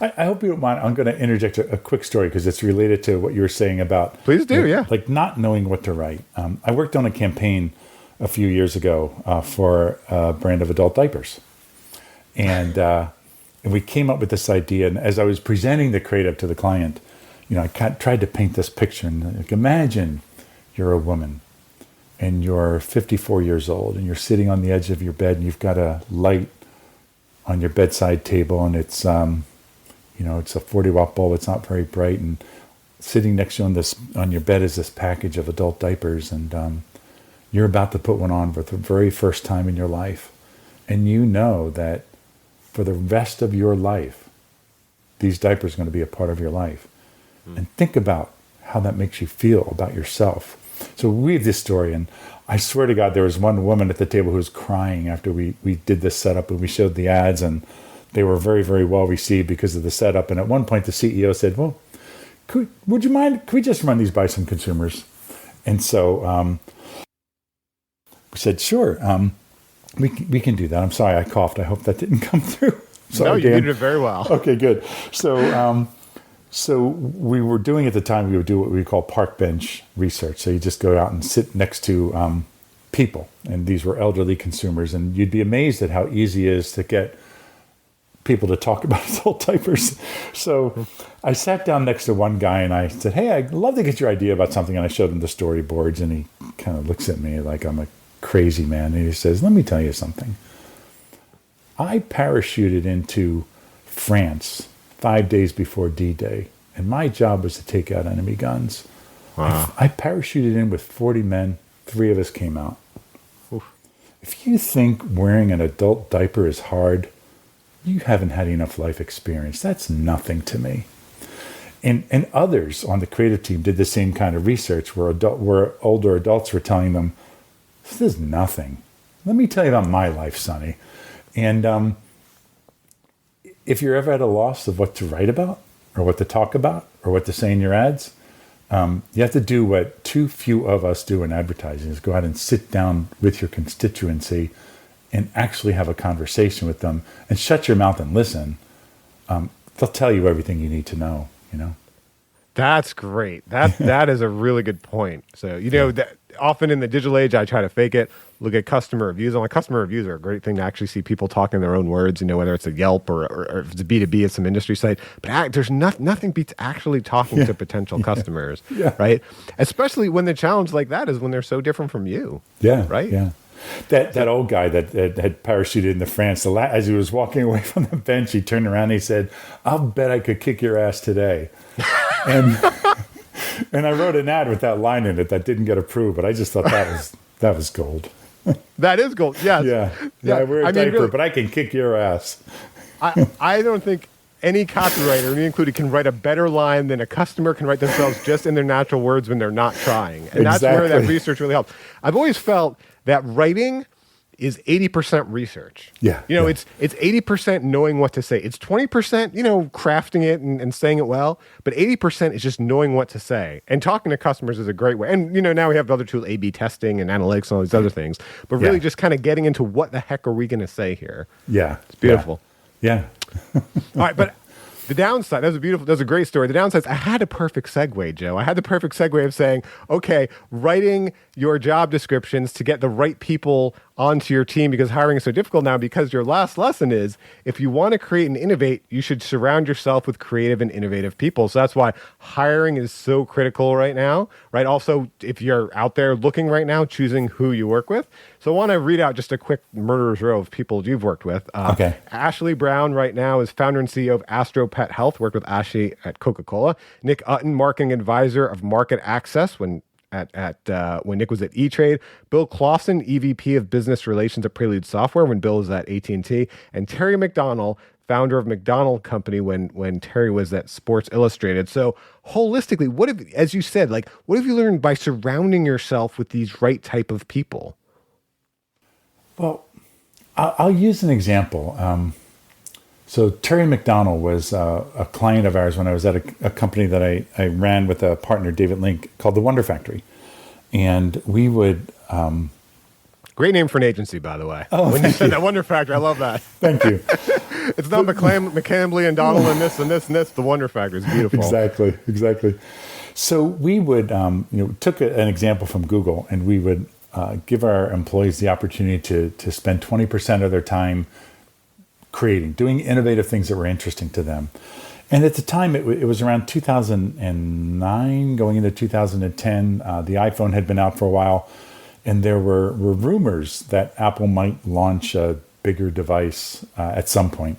I hope you don't mind. I'm going to interject a quick story because it's related to what you were saying about. Please do, like not knowing what to write. I worked on a campaign a few years ago for a brand of adult diapers. And we came up with this idea. And as I was presenting the creative to the client, I tried to paint this picture. And like, imagine you're a woman and you're 54 years old and you're sitting on the edge of your bed and you've got a light on your bedside table, and it's it's a 40-watt bulb. It's not very bright, and sitting next to you on your bed is this package of adult diapers, and you're about to put one on for the very first time in your life, and you know that for the rest of your life, these diapers are going to be a part of your life. And think about how that makes you feel about yourself. So we have this story, and I swear to God, there was one woman at the table who was crying after we did this setup and we showed the ads, and they were very, very well received because of the setup. And at one point, the CEO said, well, would you mind? Could we just run these by some consumers? And so we said, sure, we can do that. I'm sorry, I coughed. I hope that didn't come through. Sorry, no, you Dan. did it very well. Okay, good. So we were doing at the time, we would do what we call park bench research. So you just go out and sit next to people, and these were elderly consumers, and you'd be amazed at how easy it is to get people to talk about adult diapers. So I sat down next to one guy and I said, hey, I'd love to get your idea about something. And I showed him the storyboards, and he kind of looks at me like I'm a crazy man. And he says, let me tell you something. I parachuted into France 5 days before D-Day, and my job was to take out enemy guns. Wow. I parachuted in with 40 men. 3 of us came out. Oof. If you think wearing an adult diaper is hard, you haven't had enough life experience. That's nothing to me. And others on the creative team did the same kind of research where older adults were telling them, this is nothing. Let me tell you about my life, Sonny. And if you're ever at a loss of what to write about or what to talk about or what to say in your ads, you have to do what too few of us do in advertising, is go out and sit down with your constituency and actually have a conversation with them and shut your mouth and listen. They'll tell you everything you need to know, you know? That's great. That is a really good point. So, that often in the digital age, I try to fake it, look at customer reviews. And customer reviews are a great thing to actually see people talking their own words, whether it's a Yelp or if it's a B2B at some industry site. But there's nothing beats actually talking to potential customers, right? Especially when the challenge like that is when they're so different from you. Yeah. Right? Yeah. That old guy that had parachuted into France, as he was walking away from the bench, he turned around and he said, I'll bet I could kick your ass today. And I wrote an ad with that line in it that didn't get approved, but I just thought that was gold. That is gold, yes. Yeah, I wear a diaper, really, but I can kick your ass. I don't think any copywriter, me included, can write a better line than a customer can write themselves just in their natural words when they're not trying. And that's where that research really helps. I've always felt that writing is 80% research. Yeah. It's 80% knowing what to say. It's 20%, crafting it and saying it well, but 80% is just knowing what to say. And talking to customers is a great way. And, now we have other tools, A/B testing and analytics and all these other things, but really just kind of getting into what the heck are we going to say here? Yeah. It's beautiful. Yeah. All right, but the downside, that was a great story. The downside is I had a perfect segue, Joe. I had the perfect segue of saying, okay, writing your job descriptions to get the right people onto your team, because hiring is so difficult now, because your last lesson is if you want to create and innovate, you should surround yourself with creative and innovative people. So that's why hiring is so critical right now, right? Also, if you're out there looking right now, choosing who you work with. So I want to read out just a quick murderer's row of people you've worked with. Okay. Ashley Brown right now is founder and CEO of Astro Pet Health, worked with Ashley at Coca-Cola. Nick Utton, marketing advisor of Market Access when Nick was at E-Trade. Bill Clausen, EVP of Business Relations at Prelude Software when Bill was at AT&T. And Terry McDonald, founder of McDonald Company when Terry was at Sports Illustrated. So holistically, as you said, what have you learned by surrounding yourself with these right type of people? Well, I'll use an example. So Terry McDonald was a client of ours when I was at a company that I ran with a partner, David Link, called The Wonder Factory. And we would... Great name for an agency, by the way. Oh, when you said that Wonder Factory, I love that. Thank you. It's not McCambly and Donald and this and this and this. The Wonder Factory is beautiful. Exactly. So we would, took an example from Google, and we would give our employees the opportunity to spend 20% of their time doing innovative things that were interesting to them. And at the time, it was around 2009, going into 2010. The iPhone had been out for a while, and there were rumors that Apple might launch a bigger device at some point.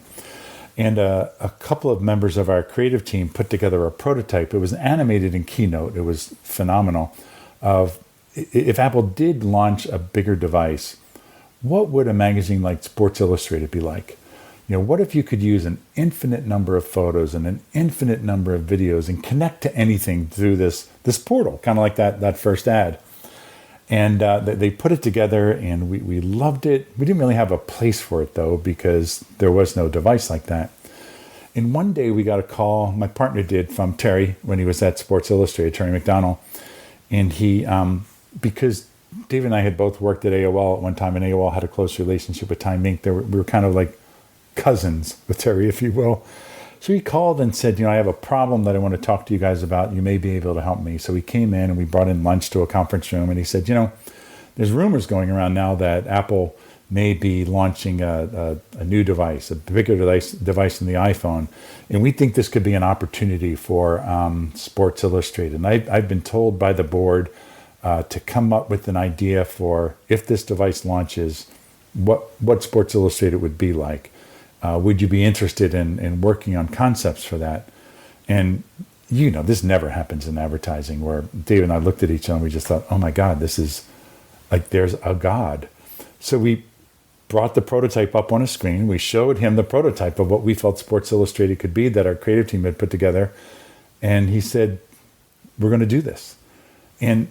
And a couple of members of our creative team put together a prototype. It was animated in Keynote. It was phenomenal. Of if Apple did launch a bigger device, what would a magazine like Sports Illustrated be like? What if you could use an infinite number of photos and an infinite number of videos and connect to anything through this portal, kind of like that first ad? And they put it together, and we loved it. We didn't really have a place for it, though, because there was no device like that. And one day we got a call, my partner did, from Terry when he was at Sports Illustrated, Terry McDonald. And he, because David and I had both worked at AOL at one time, and AOL had a close relationship with Time Inc. We were kind of like cousins with Terry, if you will. So he called and said, I have a problem that I want to talk to you guys about. You may be able to help me. So he came in and we brought in lunch to a conference room, and he said, there's rumors going around now that Apple may be launching a new device, a bigger device than the iPhone. And we think this could be an opportunity for Sports Illustrated. And I've been told by the board to come up with an idea for, if this device launches, what Sports Illustrated would be like. Would you be interested in working on concepts for that? And, this never happens in advertising, where Dave and I looked at each other and we just thought, oh my God, this is like, there's a God. So we brought the prototype up on a screen. We showed him the prototype of what we felt Sports Illustrated could be that our creative team had put together. And he said, we're going to do this. And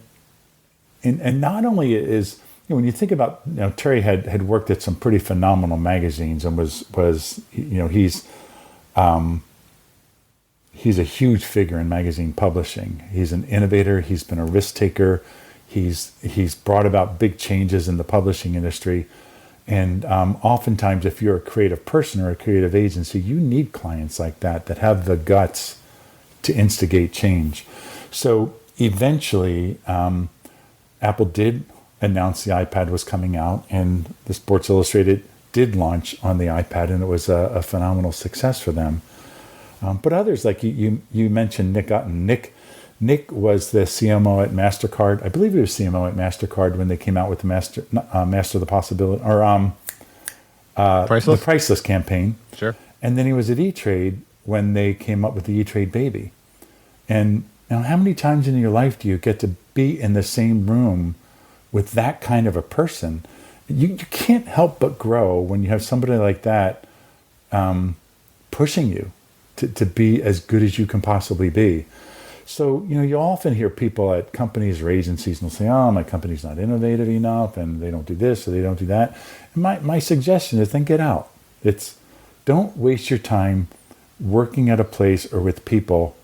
not only is, when you think about, Terry had worked at some pretty phenomenal magazines and was he's a huge figure in magazine publishing. He's an innovator. He's been a risk taker. He's brought about big changes in the publishing industry. And oftentimes, if you're a creative person or a creative agency, you need clients like that have the guts to instigate change. So eventually, Apple did announced the iPad was coming out, and the Sports Illustrated did launch on the iPad, and it was a phenomenal success for them. But others, like you mentioned Nick Utton. Nick was the CMO at MasterCard. I believe he was CMO at MasterCard when they came out with the Master the Possibility, or Priceless? The Priceless campaign. Sure. And then he was at E-Trade when they came up with the E-Trade Baby. And how many times in your life do you get to be in the same room with that kind of a person? You can't help but grow when you have somebody like that pushing you to be as good as you can possibly be. So, you often hear people at companies or agencies and they'll say, oh, my company's not innovative enough and they don't do this or they don't do that. And my suggestion is then get out. Don't waste your time working at a place or with people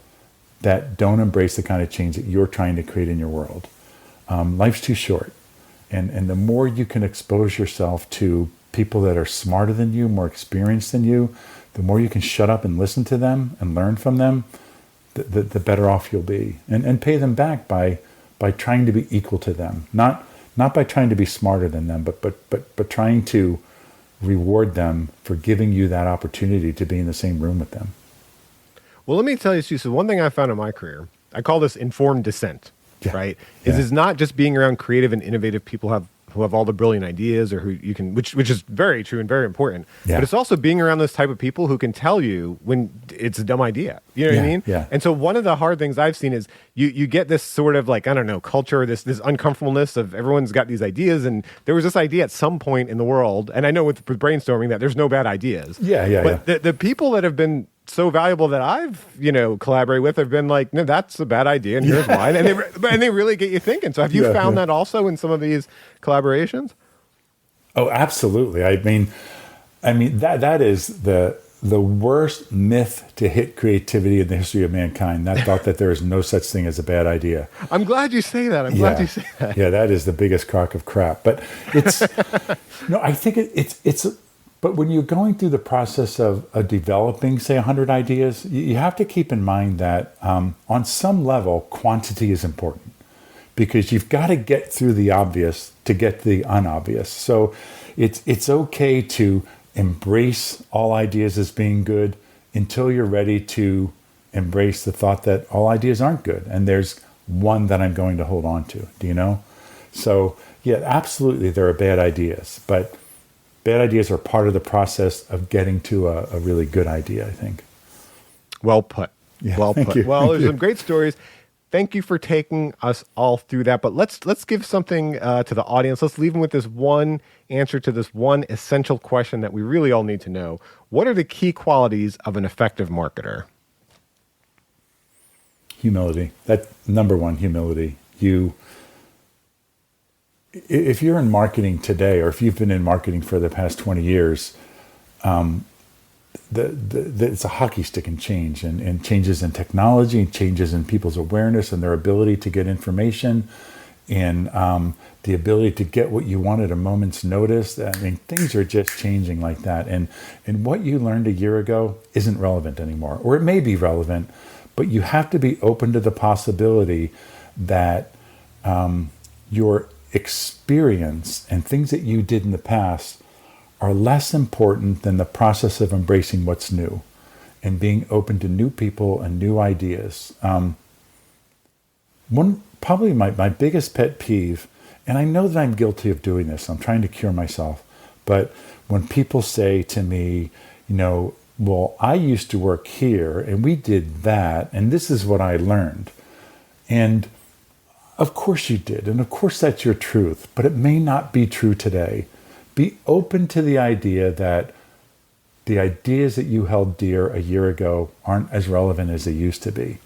that don't embrace the kind of change that you're trying to create in your world. Life's too short. And the more you can expose yourself to people that are smarter than you, more experienced than you, the more you can shut up and listen to them and learn from them, the better off you'll be. And pay them back by trying to be equal to them. Not by trying to be smarter than them, but trying to reward them for giving you that opportunity to be in the same room with them. Well, let me tell you, Stu, so one thing I found in my career, I call this informed dissent, right? Is not just being around creative and innovative people who have all the brilliant ideas, or who you can, which is very true and very important. Yeah. But it's also being around those type of people who can tell you when it's a dumb idea. You know what I mean? Yeah. And so one of the hard things I've seen is you get this sort of like, I don't know, culture, this uncomfortableness of everyone's got these ideas. And there was this idea at some point in the world, and I know with brainstorming that there's no bad ideas. But the people that have been so valuable that I've, collaborated with have been like, no, that's a bad idea, and here's why. And they really get you thinking. So have you found that also in some of these collaborations? Oh, absolutely. I mean that is the worst myth to hit creativity in the history of mankind. That thought that there is no such thing as a bad idea. I'm glad you say that. I'm glad you say that. Yeah, that is the biggest crock of crap. But it's I think it's. But when you're going through the process of developing, say, 100 ideas, you have to keep in mind that on some level, quantity is important, because you've got to get through the obvious to get to the unobvious. So it's okay to embrace all ideas as being good until you're ready to embrace the thought that all ideas aren't good. And there's one that I'm going to hold on to. Do you know? So, yeah, absolutely, there are bad ideas. But bad ideas are part of the process of getting to a really good idea, I think. Well put. Yeah, well put. You. Well, there's some great stories. Thank you for taking us all through that. But let's give something to the audience. Let's leave them with this one answer to this one essential question that we really all need to know. What are the key qualities of an effective marketer? Humility. That number one, humility. if you're in marketing today, or if you've been in marketing for the past 20 years, it's a hockey stick in change, and changes in technology, and changes in people's awareness and their ability to get information, and the ability to get what you want at a moment's notice. I mean, things are just changing like that. And what you learned a year ago isn't relevant anymore, or it may be relevant, but you have to be open to the possibility that your experience and things that you did in the past are less important than the process of embracing what's new and being open to new people and new ideas. Probably my biggest pet peeve, and I know that I'm guilty of doing this, I'm trying to cure myself, but when people say to me, well, I used to work here and we did that, and this is what I learned. And of course you did, and of course that's your truth, but it may not be true today. Be open to the idea that the ideas that you held dear a year ago aren't as relevant as they used to be,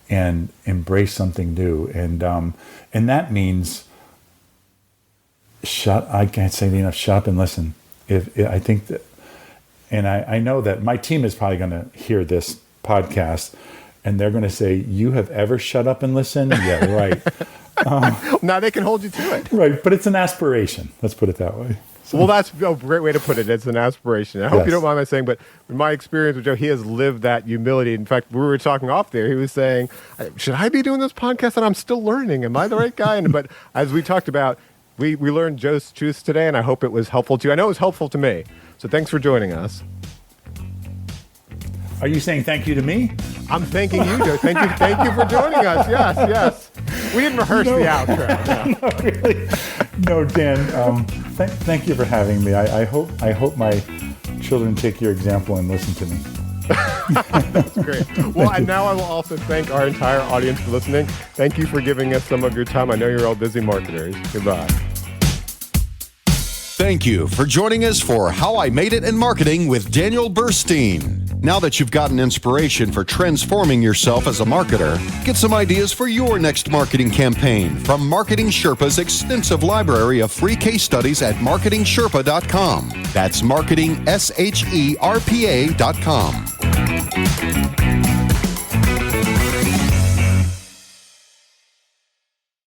and embrace something new. And that means I can't say enough, shut up and listen. I think that, and I know that my team is probably going to hear this podcast, and they're going to say, "You have ever shut up and listened?" Yeah, right. Now they can hold you to it. Right, but it's an aspiration. Let's put it that way. So, well, that's a great way to put it. It's an aspiration. I hope you don't mind my saying, but in my experience with Joe, he has lived that humility. In fact, we were talking off there. He was saying, should I be doing this podcast? And I'm still learning. Am I the right guy? But as we talked about, we learned Joe's truths today, and I hope it was helpful to you. I know it was helpful to me. So thanks for joining us. Are you saying thank you to me? I'm thanking you, Joe. Thank you for joining us. Yes. We didn't rehearse the outro. No. Not really. No, Dan. Thank you for having me. I hope my children take your example and listen to me. That's great. Well, and now I will also thank our entire audience for listening. Thank you for giving us some of your time. I know you're all busy marketers. Goodbye. Thank you for joining us for How I Made It in Marketing with Daniel Burstein. Now that you've gotten inspiration for transforming yourself as a marketer, get some ideas for your next marketing campaign from Marketing Sherpa's extensive library of free case studies at marketingsherpa.com. That's marketingsherpa.com.